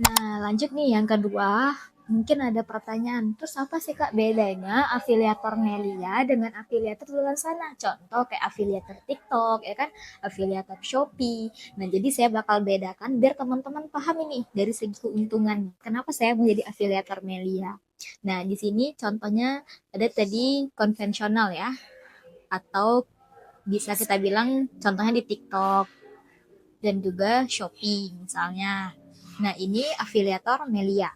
Nah, lanjut nih yang kedua. Mungkin ada pertanyaan, terus apa sih Kak bedanya afiliator Melia dengan afiliator di luar sana? Contoh kayak afiliator TikTok, ya kan? Afiliator Shopee. Nah, jadi saya bakal bedakan biar teman-teman paham ini dari segi keuntungan. Kenapa saya menjadi afiliator Melia? Nah, di sini contohnya ada tadi konvensional ya, atau bisa kita bilang contohnya di TikTok dan juga Shopee misalnya. Nah, ini afiliator Melia.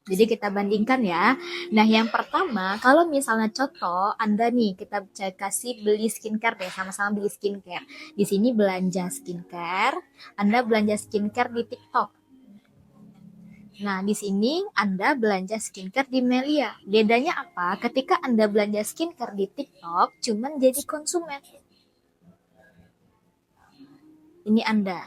Jadi kita bandingkan ya. Nah, yang pertama, kalau misalnya contoh Anda nih, kita kasih beli skincare deh, sama-sama beli skincare. Di sini belanja skincare, Anda belanja skincare di TikTok. Nah, di sini Anda belanja skincare di Melia. Bedanya apa? Ketika Anda belanja skincare di TikTok, cuman jadi konsumen. Ini Anda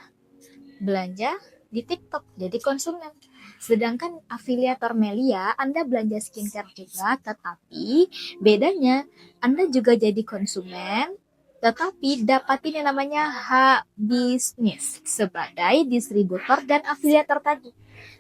belanja di TikTok, jadi konsumen. Sedangkan afiliator Melia, Anda belanja skincare juga, tetapi bedanya Anda juga jadi konsumen, tetapi dapatin yang namanya hak bisnis sebagai distributor dan afiliator tadi.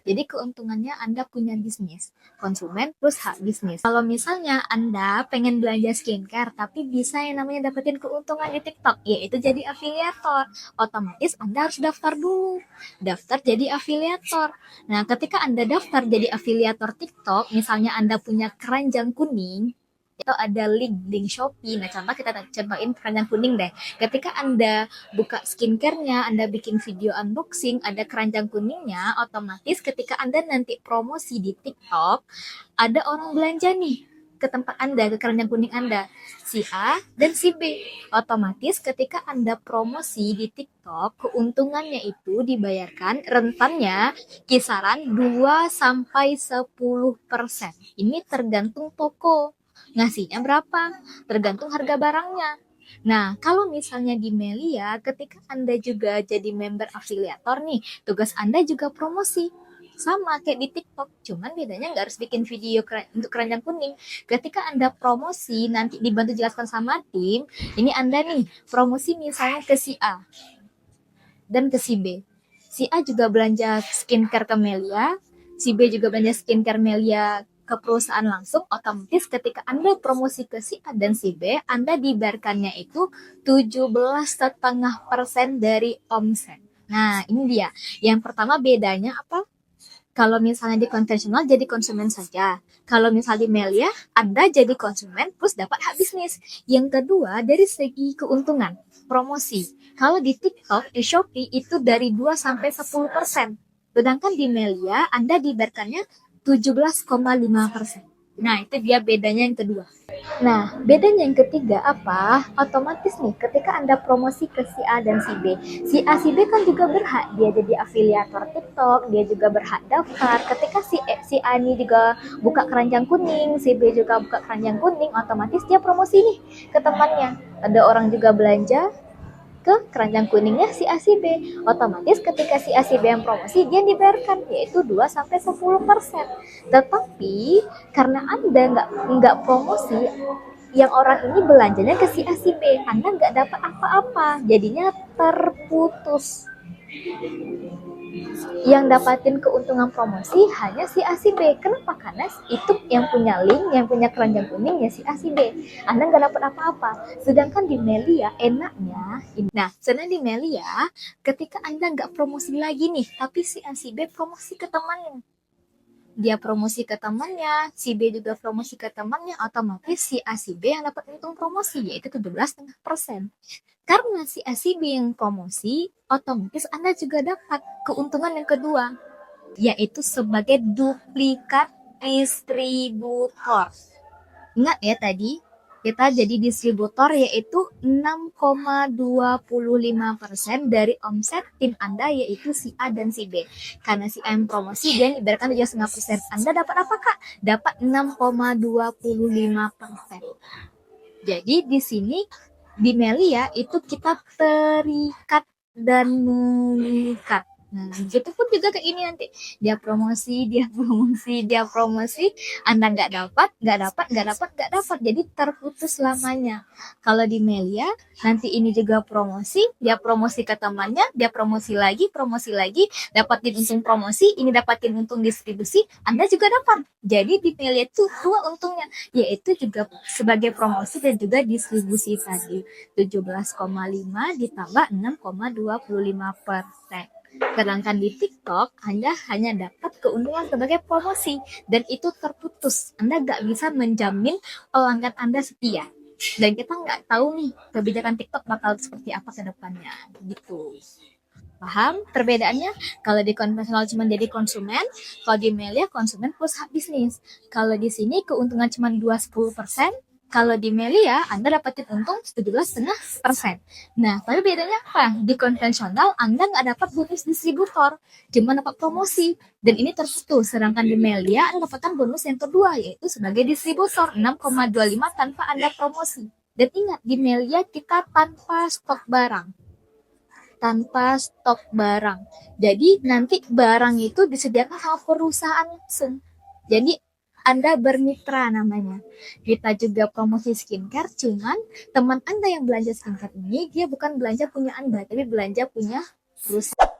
Jadi keuntungannya Anda punya bisnis, konsumen plus hak bisnis. Kalau misalnya Anda pengen belanja skincare, tapi bisa yang namanya dapetin keuntungan di TikTok, yaitu jadi afiliator. Otomatis Anda harus daftar dulu. Daftar jadi afiliator. Nah, ketika Anda daftar jadi afiliator TikTok, misalnya Anda punya keranjang kuning, itu ada link Shopee. Nah, contoh kita contohin keranjang kuning deh. Ketika Anda buka skincare-nya, Anda bikin video unboxing, ada keranjang kuningnya, otomatis ketika Anda nanti promosi di TikTok, ada orang belanja nih ke tempat Anda, ke keranjang kuning Anda, si A dan si B. Otomatis ketika Anda promosi di TikTok, keuntungannya itu dibayarkan rentannya kisaran 2 sampai 10%. Ini tergantung toko. Ngasihnya berapa? Tergantung harga barangnya. Nah, kalau misalnya di Melia, ketika Anda juga jadi member afiliator nih, tugas Anda juga promosi. Sama kayak di TikTok, cuman bedanya nggak harus bikin video untuk keranjang kuning. Ketika Anda promosi, nanti dibantu jelaskan sama tim, ini Anda nih, promosi misalnya ke si A dan ke si B. Si A juga belanja skincare ke Melia, si B juga belanja skincare Melia ke perusahaan langsung, otomatis ketika Anda promosi ke si A dan si B, Anda dibayarkannya itu 17,5% dari omset. Nah, ini dia. Yang pertama bedanya apa? Kalau misalnya di konvensional jadi konsumen saja. Kalau misalnya di Melia, Anda jadi konsumen plus dapat hak bisnis. Yang kedua, dari segi keuntungan, promosi. Kalau di TikTok, di Shopee itu dari 2 sampai 10%. Sedangkan di Melia, Anda dibayarkannya 17,5%. Nah, itu dia bedanya yang kedua. Nah, bedanya yang ketiga apa? Otomatis nih, ketika Anda promosi ke si A dan si B, si A, si B kan juga berhak dia jadi afiliator TikTok, dia juga berhak daftar. Ketika si A ini juga buka keranjang kuning, si B juga buka keranjang kuning, otomatis dia promosi nih ke temannya. Ada orang juga belanja ke keranjang kuningnya si A si B. Otomatis ketika si A si B yang promosi dia dibayarkan yaitu 2 sampai 10%. Tetapi karena Anda nggak promosi, yang orang ini belanjanya ke si A si B, Anda nggak dapat apa-apa, jadinya terputus. Yang dapatin keuntungan promosi hanya si A si B. Kenapa? Karena itu yang punya link, yang punya keranjang kuning ya si A si B. Anda nggak dapat apa-apa. Sedangkan di Melia enaknya, nah sedangkan di Melia ketika Anda nggak promosi lagi nih, tapi si A si B promosi ke temannya, dia promosi ke temannya, si B juga promosi ke temannya, otomatis si A si B yang dapat untung promosi yaitu 17,5%. Karena si A si B yang promosi, otomatis Anda juga dapat keuntungan yang kedua, yaitu sebagai duplikat distributor. Ingat ya tadi, kita jadi distributor yaitu 6,25% dari omset tim Anda yaitu si A dan si B. Karena si A yang promosi dia diberikan 7,5%. Anda dapat apa Kak? Dapat 6,25%. Jadi di sini di Melia itu kita terikat dan mengikat. Nah, begitu pun juga ke ini nanti. Dia promosi, dia promosi, dia promosi. Anda nggak dapat, nggak dapat, nggak dapat, nggak dapat. Jadi terputus selamanya. Kalau di Melia, nanti ini juga promosi, dia promosi ke temannya, dia promosi lagi, dapatin untung promosi, ini dapatin untung distribusi, Anda juga dapat. Jadi di Melia itu dua untungnya, yaitu juga sebagai promosi dan juga distribusi tadi. 17,5 ditambah 6,25%. Sedangkan di TikTok, Anda hanya dapat keuntungan sebagai promosi dan itu terputus. Anda nggak bisa menjamin pelanggan Anda setia. Dan kita nggak tahu nih kebijakan TikTok bakal seperti apa ke depannya. Gitu. Paham perbedaannya? Kalau di konvensional cuma jadi konsumen, kalau di Melia konsumen plus hak bisnis. Kalau di sini keuntungan cuma 2-10%, kalau di Melia Anda dapatin untung 17,5%. Nah, tapi bedanya apa? Di konvensional Anda nggak dapat bonus distributor, cuma dapat promosi. Dan ini terputus. Sedangkan di Melia Anda dapatkan bonus yang kedua, yaitu sebagai distributor 6,25 tanpa Anda promosi. Dan ingat, di Melia kita tanpa stok barang. Jadi nanti barang itu disediakan sama perusahaan langsung. Jadi Anda bermitra namanya. Kita juga promosi skincare, cuman teman Anda yang belanja skincare ini dia bukan belanja punya Anda, tapi belanja punya perusahaan.